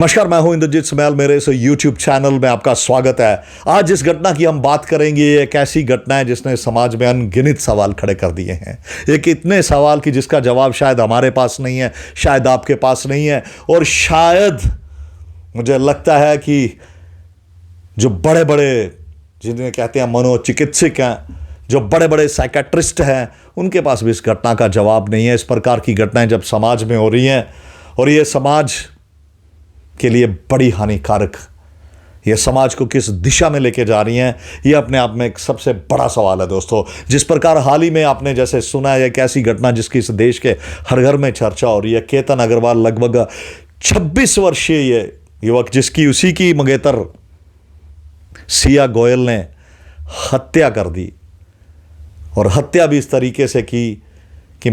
नमस्कार, मैं हूं इंद्रजीत समैल। मेरे इस YouTube चैनल में आपका स्वागत है। आज जिस घटना की हम बात करेंगे, एक ऐसी घटना है जिसने समाज में अनगिनत सवाल खड़े कर दिए हैं। एक इतने सवाल कि जिसका जवाब शायद हमारे पास नहीं है, शायद आपके पास नहीं है, और शायद मुझे लगता है कि जो बड़े बड़े जिन्हें कहते हैं मनोचिकित्सक हैं, जो बड़े बड़े साइकेट्रिस्ट हैं, उनके पास भी इस घटना का जवाब नहीं है। इस प्रकार की घटनाएं जब समाज में हो रही हैं और ये समाज के लिए बड़ी हानिकारक, ये समाज को किस दिशा में लेके जा रही हैं, ये अपने आप में एक सबसे बड़ा सवाल है दोस्तों। जिस प्रकार हाल ही में आपने जैसे सुना है, एक ऐसी घटना जिसकी इस देश के हर घर में चर्चा हो रही है। केतन अग्रवाल लगभग 26 वर्षीय ये युवक, जिसकी उसी की मंगेतर सिया गोयल ने हत्या कर दी, और हत्या भी इस तरीके से की कि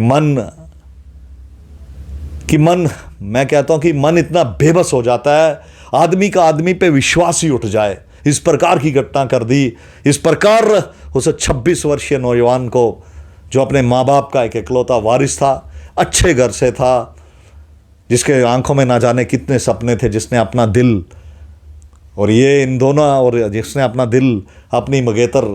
मन मैं कहता हूं कि मन इतना बेबस हो जाता है, आदमी का आदमी पे विश्वास ही उठ जाए। इस प्रकार की घटना कर दी। इस प्रकार उस 26 वर्षीय नौजवान को, जो अपने माँ बाप का एक इकलौता वारिस था, अच्छे घर से था, जिसके आंखों में ना जाने कितने सपने थे, जिसने अपना दिल, और ये इन दोनों, और जिसने अपना दिल, अपनी मंगेतर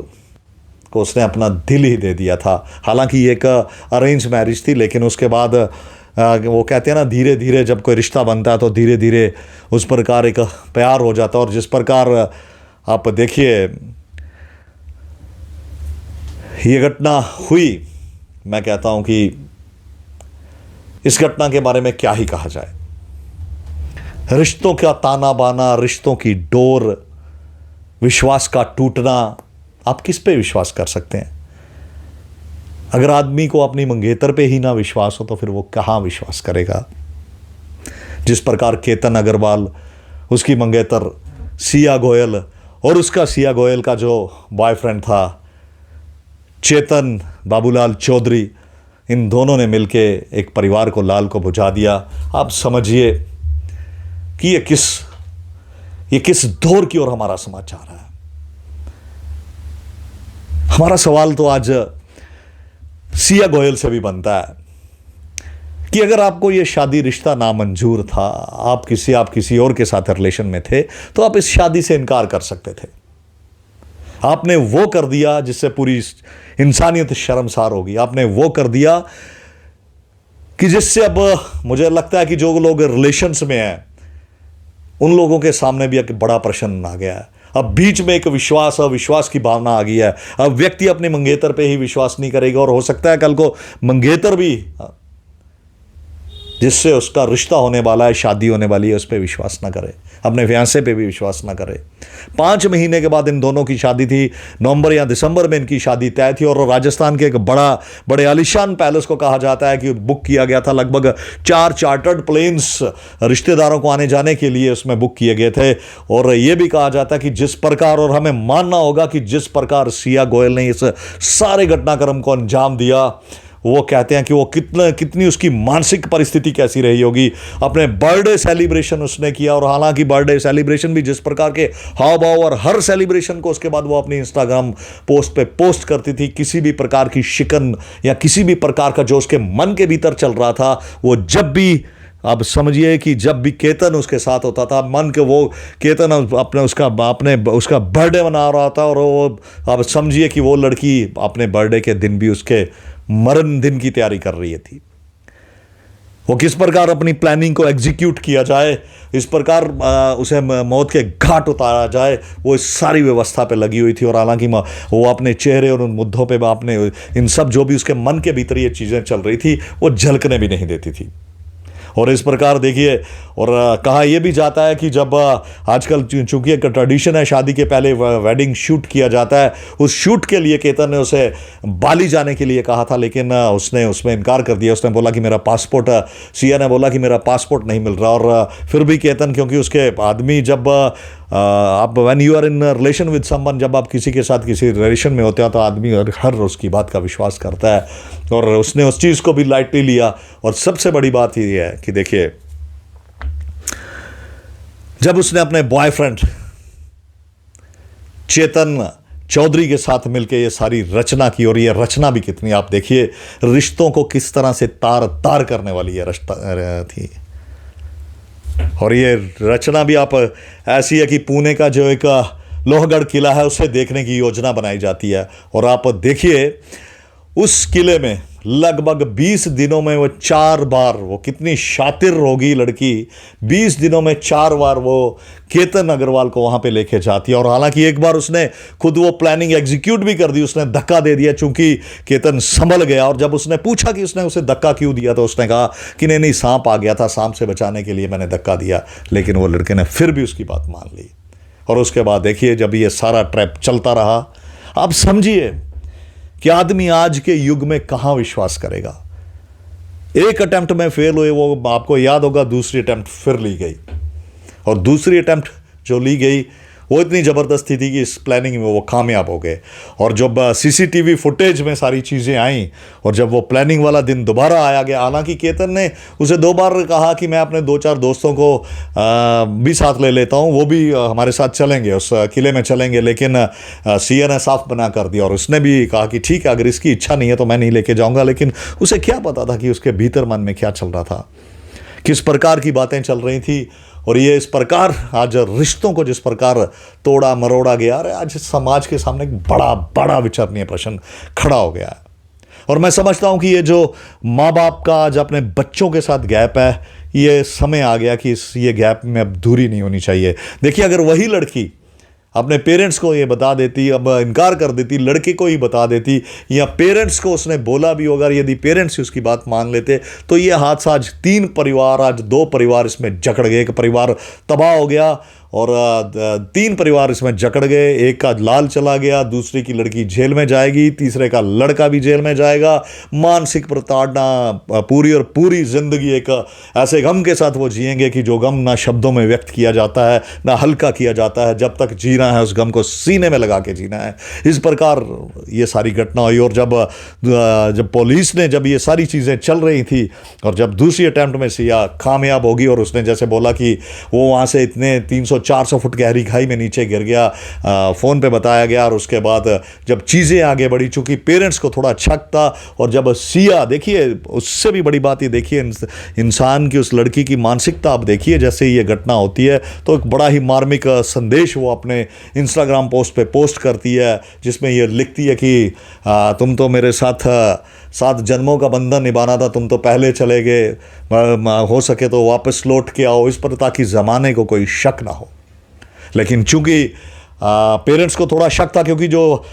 को उसने अपना दिल ही दे दिया था। हालांकि एक अरेंज मैरिज थी, लेकिन उसके बाद वो कहते हैं ना, धीरे धीरे जब कोई रिश्ता बनता है तो धीरे धीरे उस प्रकार एक प्यार हो जाता है। और जिस प्रकार आप देखिए ये घटना हुई, मैं कहता हूं कि इस घटना के बारे में क्या ही कहा जाए। रिश्तों का ताना बाना, रिश्तों की डोर, विश्वास का टूटना, आप किस पे विश्वास कर सकते हैं? अगर आदमी को अपनी मंगेतर पे ही ना विश्वास हो तो फिर वो कहाँ विश्वास करेगा? जिस प्रकार केतन अग्रवाल, उसकी मंगेतर सिया गोयल, और उसका सिया गोयल का जो बॉयफ्रेंड था चेतन बाबूलाल चौधरी, इन दोनों ने मिलके एक परिवार को, लाल को बुझा दिया। आप समझिए कि ये किस दौर की ओर हमारा समाज जा रहा है। हमारा सवाल तो आज सिया गोयल से भी बनता है कि अगर आपको ये शादी रिश्ता नामंजूर था, आप किसी और के साथ रिलेशन में थे, तो आप इस शादी से इनकार कर सकते थे। आपने वो कर दिया जिससे पूरी इंसानियत शर्मसार होगी। आपने वो कर दिया कि जिससे अब मुझे लगता है कि जो लोग रिलेशंस में हैं, उन लोगों के सामने भी एक बड़ा प्रश्न आ गया है। अब बीच में एक विश्वास अविश्वास की भावना आ गई है। अब व्यक्ति अपने मंगेतर पे ही विश्वास नहीं करेगा, और हो सकता है कल को मंगेतर भी, जिससे उसका रिश्ता होने वाला है, शादी होने वाली है, उस पर विश्वास ना करे, अपने फियांसे पे भी विश्वास ना करे। 5 महीने के बाद इन दोनों की शादी थी। नवंबर या दिसंबर में इनकी शादी तय थी, और राजस्थान के एक बड़े आलीशान पैलेस को कहा जाता है कि बुक किया गया था। लगभग 4 चार्टर्ड प्लेन्स रिश्तेदारों को आने जाने के लिए उसमें बुक किए गए थे। और यह भी कहा जाता है कि जिस प्रकार, और हमें मानना होगा कि जिस प्रकार सिया गोयल ने इस सारे घटनाक्रम को अंजाम दिया, वो कहते हैं कि वो कितनी उसकी मानसिक परिस्थिति कैसी रही होगी। अपने बर्थडे सेलिब्रेशन उसने किया, और हालांकि बर्थडे सेलिब्रेशन भी जिस प्रकार के हाव भाव, और हर सेलिब्रेशन को उसके बाद वो अपनी इंस्टाग्राम पोस्ट पे पोस्ट करती थी। किसी भी प्रकार की शिकन या किसी भी प्रकार का जो उसके मन के भीतर चल रहा था, वो जब भी, आप समझिए कि जब भी केतन उसके साथ होता था, मन के वो केतन उसका बर्थडे मना रहा था, और वो आप समझिए कि वो लड़की अपने बर्थडे के दिन भी उसके मरण दिन की तैयारी कर रही थी। वो किस प्रकार अपनी प्लानिंग को एग्जीक्यूट किया जाए, इस प्रकार उसे मौत के घाट उतारा जाए, वो इस सारी व्यवस्था पे लगी हुई थी। और हालांकि वो अपने चेहरे और उन मुद्दों पे, अपने इन सब जो भी उसके मन के भीतर ये चीज़ें चल रही थी, वो झलकने भी नहीं देती थी। और इस प्रकार देखिए, और कहा यह भी जाता है कि जब आजकल चूंकि एक ट्रेडिशन है, शादी के पहले वेडिंग शूट किया जाता है, उस शूट के लिए केतन ने उसे बाली जाने के लिए कहा था, लेकिन उसने उसमें इनकार कर दिया। उसने बोला कि मेरा पासपोर्ट, सिया ने बोला कि मेरा पासपोर्ट नहीं मिल रहा। और फिर भी केतन, क्योंकि उसके आदमी जब आप when you are in relation with someone, जब आप किसी के साथ किसी रिलेशन में होते हैं, तो आदमी हर उसकी बात का विश्वास करता है, और उसने उस चीज़ को भी लाइटली लिया। और सबसे बड़ी बात ये है कि देखिए, जब उसने अपने बॉयफ्रेंड चेतन चौधरी के साथ मिलकर ये सारी रचना की, और ये रचना भी कितनी, आप देखिए रिश्तों को किस तरह से तार तार करने वाली ये रचना थी। और ये रचना भी आप ऐसी है कि पुणे का जो एक लोहगढ़ किला है उसे देखने की योजना बनाई जाती है। और आप देखिए उस किले में लगभग 20 दिनों में वो 4 बार, वो कितनी शातिर होगी लड़की, 20 दिनों में 4 बार वो केतन अग्रवाल को वहां पे लेके जाती है। और हालांकि एक बार उसने खुद वो प्लानिंग एग्जीक्यूट भी कर दी, उसने धक्का दे दिया चूंकि केतन संभल गया। और जब उसने पूछा कि उसने उसे धक्का क्यों दिया तो उसने कहा कि नहीं नहीं, सांप आ गया था, सांप से बचाने के लिए मैंने धक्का दिया। लेकिन वो लड़के ने फिर भी उसकी बात मान ली। और उसके बाद देखिए जब ये सारा ट्रैप चलता रहा, आप समझिए कि आदमी आज के युग में कहां विश्वास करेगा। एक अटेम्प्ट में फेल हुए, वो आपको याद होगा, दूसरी अटेम्प्ट फिर ली गई। और दूसरी अटेम्प्ट जो ली गई वो इतनी ज़बरदस्ती थी कि इस प्लानिंग में वो कामयाब हो गए। और जब सीसीटीवी फुटेज में सारी चीज़ें आई और जब वो प्लानिंग वाला दिन दोबारा आया गया, हालांकि केतन ने उसे 2 बार कहा कि मैं अपने 2-4 दोस्तों को भी साथ ले लेता हूँ, वो भी हमारे साथ चलेंगे, उस किले में चलेंगे। लेकिन सीए ने साफ बना कर दिया और उसने भी कहा कि ठीक है, अगर इसकी इच्छा नहीं है तो मैं नहीं लेके जाऊँगा। लेकिन उसे क्या पता था कि उसके भीतर मन में क्या चल रहा था, किस प्रकार की बातें चल रही थी। और ये इस प्रकार आज रिश्तों को जिस प्रकार तोड़ा मरोड़ा गया, अरे आज समाज के सामने एक बड़ा बड़ा विचारणीय प्रश्न खड़ा हो गया है। और मैं समझता हूं कि ये जो माँ बाप का आज अपने बच्चों के साथ गैप है, ये समय आ गया कि ये गैप में अब दूरी नहीं होनी चाहिए। देखिए अगर वही लड़की अपने पेरेंट्स को ये बता देती, अब इनकार कर देती, लड़के को ही बता देती, या पेरेंट्स को उसने बोला भी होगा, यदि पेरेंट्स ही उसकी बात मान लेते, तो ये हादसा आज 3 परिवार, आज 2 परिवार इसमें जकड़ गए। एक परिवार तबाह हो गया और 3 परिवार इसमें जकड़ गए। एक का लाल चला गया, दूसरी की लड़की जेल में जाएगी, तीसरे का लड़का भी जेल में जाएगा। मानसिक प्रताड़ना, पूरी और पूरी जिंदगी एक ऐसे गम के साथ वो जिएंगे कि जो गम ना शब्दों में व्यक्त किया जाता है, ना हल्का किया जाता है। जब तक जीना है उस गम को सीने में लगा के जीना है। इस प्रकार ये सारी घटना हुई। और जब पुलिस ने, जब ये सारी चीज़ें चल रही थी और जब दूसरी अटैम्प्ट में सिया कामयाब होगी और उसने जैसे बोला कि वो वहाँ से इतने 300-400 फुट गहरी खाई में नीचे गिर गया, फ़ोन पे बताया गया। और उसके बाद जब चीज़ें आगे बढ़ी, चूँकि पेरेंट्स को थोड़ा शक था, और जब सिया, देखिए उससे भी बड़ी बात ये देखिए इंसान की, उस लड़की की मानसिकता आप देखिए। जैसे ये घटना होती है तो एक बड़ा ही मार्मिक संदेश वो अपने इंस्टाग्राम पोस्ट पे पोस्ट करती है, जिसमें ये लिखती है कि तुम तो मेरे साथ 7 जन्मों का बंधन निभाना था, तुम तो पहले चले गए, हो सके तो वापस लौट के आओ, इस पर, ताकि ज़माने को कोई शक ना हो। लेकिन चूंकि पेरेंट्स को थोड़ा शक था, क्योंकि जो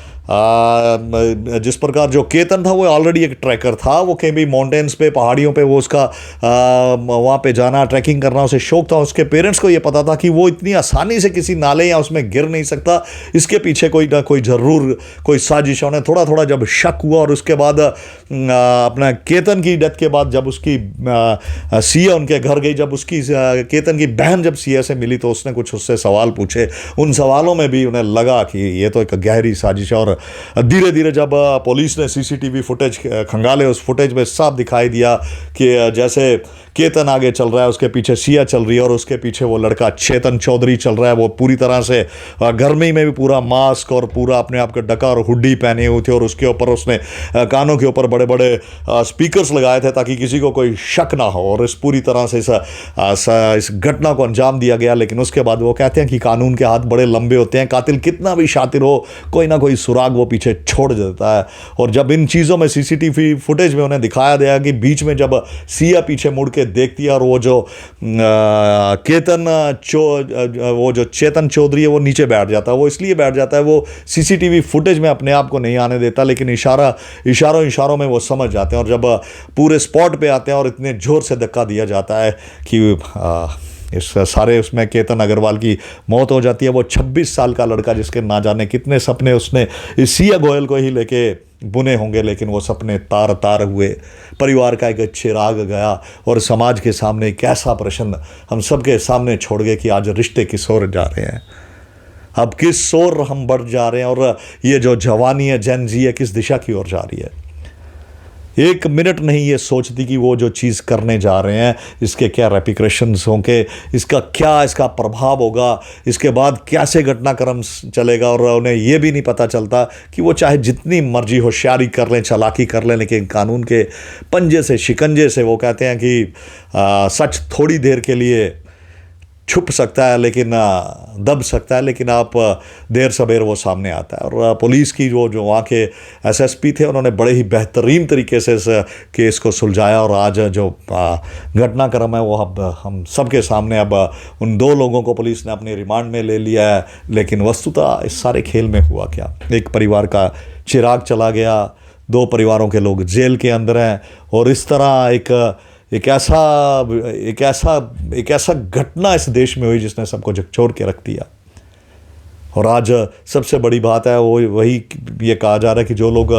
जिस प्रकार जो केतन था वो ऑलरेडी एक ट्रैकर था, वो कहीं भी माउंटेन्स पे, पहाड़ियों पे वो उसका वहाँ पे जाना, ट्रैकिंग करना उसे शौक था। उसके पेरेंट्स को ये पता था कि वो इतनी आसानी से किसी नाले या उसमें गिर नहीं सकता, इसके पीछे कोई ना कोई ज़रूर कोई साजिश। उन्हें थोड़ा थोड़ा जब शक हुआ, और उसके बाद अपना केतन की डेथ के बाद जब उसकी सिया उनके घर गई, जब उसकी केतन की बहन जब सिया से मिली तो उसने कुछ उससे सवाल पूछे। उन सवालों में भी उन्हें लगा कि ये तो एक गहरी साजिश है। और धीरे धीरे जब पुलिस ने सीसीटीवी फुटेज खंगाले, उस फुटेज में साफ दिखाई दिया कि जैसे केतन आगे चल रहा है, उसके पीछे सिया चल रही है, और उसके पीछे वो लड़का चेतन चौधरी चल रहा है। वो पूरी तरह से गर्मी में भी पूरा मास्क और पूरा अपने आप का ढका और हुड्डी पहने हुए थे, और उसके ऊपर उसने कानों के ऊपर बड़े बड़े स्पीकर्स लगाए थे ताकि किसी को कोई शक ना हो। और इस पूरी तरह से इस घटना को अंजाम दिया गया। लेकिन उसके बाद वो कहते हैं कि कानून के हाथ बड़े लंबे होते हैं, कातिल कितना भी शातिर हो, कोई ना कोई सुराग वो पीछे छोड़ देता है। और जब इन चीज़ों में सीसीटीवी फुटेज में उन्हें दिखाया गया कि बीच में जब सिया पीछे मुड़ के देखती है और वो जो वो जो चेतन चौधरी है वो नीचे बैठ जाता है। वो इसलिए बैठ जाता है, वो सीसीटीवी फुटेज में अपने आप को नहीं आने देता, लेकिन इशारों में वो समझ जाते हैं। और जब पूरे स्पॉट पे आते हैं और इतने जोर से धक्का दिया जाता है कि इस सारे उसमें केतन अग्रवाल की मौत हो जाती है। वो 26 साल का लड़का, जिसके ना जाने कितने सपने उसने इस सिया गोयल को ही लेके बुने होंगे, लेकिन वो सपने तार तार हुए। परिवार का एक चिराग गया और समाज के सामने एक ऐसा प्रश्न हम सबके सामने छोड़ गए कि आज रिश्ते किस ओर जा रहे हैं, अब किस ओर हम बढ़ जा रहे हैं, और ये जो जवानी है, जेन जी है, किस दिशा की ओर जा रही है। एक मिनट नहीं ये सोचती कि वो जो चीज़ करने जा रहे हैं इसके क्या रेपिक्रेशंस होंगे, इसका प्रभाव होगा, इसके बाद कैसे घटनाक्रम चलेगा। और उन्हें ये भी नहीं पता चलता कि वो चाहे जितनी मर्जी होशियारी कर लें, चालाकी कर लें, लेकिन कानून के पंजे से, शिकंजे से, वो कहते हैं कि सच थोड़ी देर के लिए छुप सकता है, लेकिन दब सकता है, लेकिन आप देर सवेर वो सामने आता है। और पुलिस की जो वहाँ के एसएसपी थे, उन्होंने बड़े ही बेहतरीन तरीके से इस केस को सुलझाया। और आज जो घटनाक्रम है वो अब हम सबके सामने, अब उन 2 लोगों को पुलिस ने अपने रिमांड में ले लिया है। लेकिन वस्तुतः इस सारे खेल में हुआ क्या? एक परिवार का चिराग चला गया, 2 परिवारों के लोग जेल के अंदर हैं, और इस तरह एक ऐसा घटना इस देश में हुई जिसने सबको झकझोर के रख दिया। और आज सबसे बड़ी बात है वो वही ये कहा जा रहा है कि जो लोग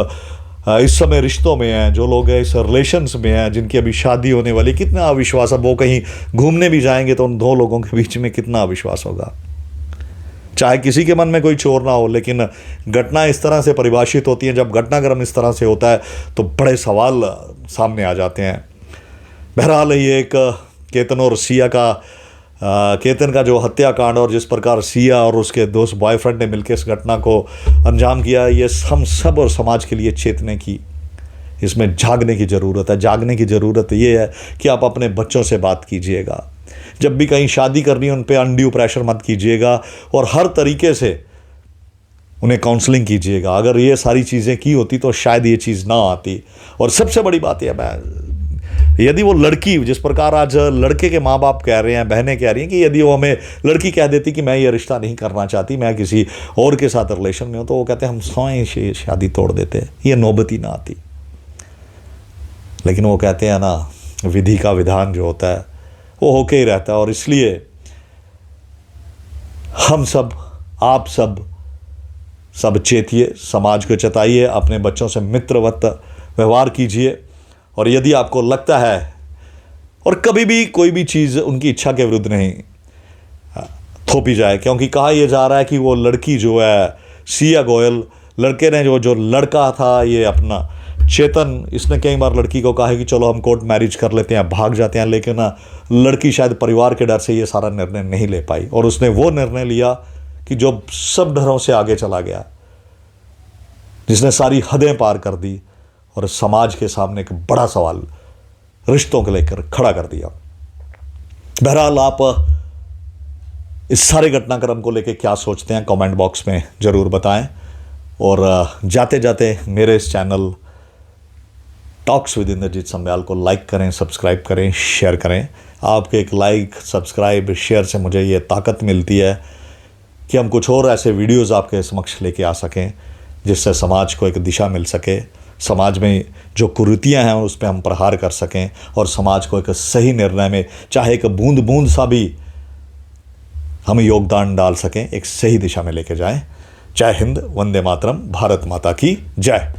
इस समय रिश्तों में हैं, जो लोग इस रिलेशंस में हैं, जिनकी अभी शादी होने वाली, कितना अविश्वास। अब वो कहीं घूमने भी जाएंगे तो उन 2 लोगों के बीच में कितना अविश्वास होगा। चाहे किसी के मन में कोई चोर ना हो, लेकिन घटना इस तरह से परिभाषित होती है, जब घटनाक्रम इस तरह से होता है तो बड़े सवाल सामने आ जाते हैं। बहरहाल ये एक केतन और सिया का केतन का जो हत्याकांड, और जिस प्रकार सिया और उसके दोस्त बॉयफ्रेंड ने मिलकर इस घटना को अंजाम किया, ये हम सब और समाज के लिए चेतने की, इसमें जागने की ज़रूरत है। जागने की ज़रूरत ये है कि आप अपने बच्चों से बात कीजिएगा। जब भी कहीं शादी करनी है, उन पर अनड्यू प्रेशर मत कीजिएगा, और हर तरीके से उन्हें काउंसलिंग कीजिएगा। अगर ये सारी चीज़ें की होती तो शायद ये चीज़ ना आती। और सबसे बड़ी बात यह है, यदि वो लड़की, जिस प्रकार आज लड़के के माँ बाप कह रहे हैं, बहनें कह रही हैं कि यदि वो हमें, लड़की कह देती कि मैं ये रिश्ता नहीं करना चाहती, मैं किसी और के साथ रिलेशन में हूँ, तो वो कहते हैं हम स्वयं शादी तोड़ देते, ये नौबत ही ना आती। लेकिन वो कहते हैं ना, विधि का विधान जो होता है वो होके ही रहता है। और इसलिए हम सब, आप सब चेतिए, समाज को चेताइए, अपने बच्चों से मित्रवत व्यवहार कीजिए। और यदि आपको लगता है, और कभी भी कोई भी चीज़ उनकी इच्छा के विरुद्ध नहीं थोपी जाए, क्योंकि कहा यह जा रहा है कि वो लड़की जो है सिया गोयल, लड़के ने जो लड़का था ये अपना चेतन, इसने कई बार लड़की को कहा है कि चलो हम कोर्ट मैरिज कर लेते हैं, भाग जाते हैं। लेकिन लड़की शायद परिवार के डर से ये सारा निर्णय नहीं ले पाई, और उसने वो निर्णय लिया कि जो सब डरों से आगे चला गया, जिसने सारी हदें पार कर दी और समाज के सामने एक बड़ा सवाल रिश्तों को लेकर खड़ा कर दिया। बहरहाल आप इस सारे घटनाक्रम को लेकर क्या सोचते हैं, कमेंट बॉक्स में ज़रूर बताएं। और जाते जाते मेरे इस channel talks with Indrajit Samyal को लाइक करें, सब्सक्राइब करें, शेयर करें। आपके एक लाइक, सब्सक्राइब, शेयर से मुझे ये ताकत मिलती है कि हम कुछ और ऐसे वीडियोज़ आपके समक्ष लेके आ सकें, जिससे समाज को एक दिशा मिल सके, समाज में जो कुरीतियाँ हैं उस पर हम प्रहार कर सकें, और समाज को एक सही निर्णय में, चाहे एक बूंद बूंद सा भी हम योगदान डाल सकें, एक सही दिशा में लेके जाएं। जय हिंद, वंदे मातरम, भारत माता की जय।